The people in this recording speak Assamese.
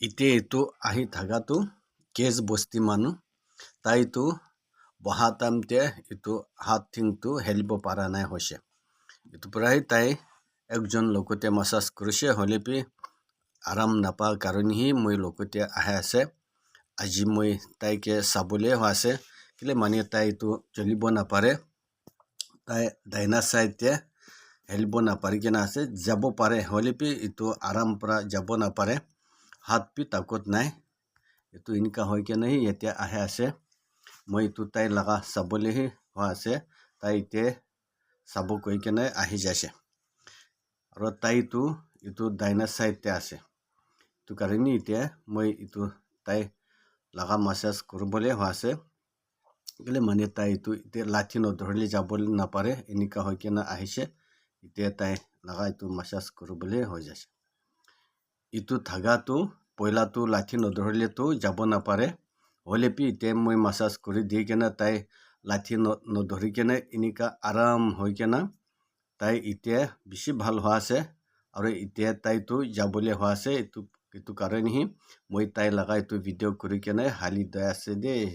ইতে এইটো আহি থাকাটো কেজ বস্তি মানুহ তাইতো বহা টাইমতে এইটো হাত ঠিংটো হেলিব পৰা নাই হৈছে এইটো পৰাই তাই একজন লগতে মাসাজ কৰিছে হলেপি আৰাম নাপা কাৰণেহি মই লগতে আহে আছে আজি মই তাইকে চাবলে আছে কিলে মানে তাই এইটো চলিব নাপাৰে তাই ডাইনা সাইডতে হেলিব নাপাৰি কিনা আছে যাব পাৰে হলেপি এইটো আৰাম পৰা যাব নাপাৰে হাত পি তাকত নাই এইটো ইনকা হয় কেনে এতিয়া আহে আছে মই এইটো তাই লাগা চাবলেহি আছে তাই ইতে চাব কৈ কেনে আহি যাইছে আৰু তাইটো এইটো ডাইনা সাইডতে আছে তো কাৰণে এতিয়া মই এইটো তাই লাগা মাসাজ কৰিবলৈ আছে গলে মানে তাই এইটো এতিয়া লাঠি নধৰিলে যাবলৈ নাপাৰে এনেকা হৈ কেনে আহিছে এতিয়া তাই লাগা এইটো মাসাজ কৰিবলৈ হৈ যাইছে ইটো থাকাটো পয়লাটো লাঠি নধৰিলেতো যাব নাপাৰে হলেপি এতিয়া মই মাসাজ কৰি দি কেনে তাই লাঠি নধৰি কেনে এনেকা আৰাম হৈ কেনে তাই এতিয়া বেছি ভাল হোৱা আছে আৰু এতিয়া তাইতো যাবলৈ হোৱা আছে এইটো কাৰণেহি মই তাই লাগা এইটো ভিডিঅ' কৰি কেনে হালি দৈ আছে দেই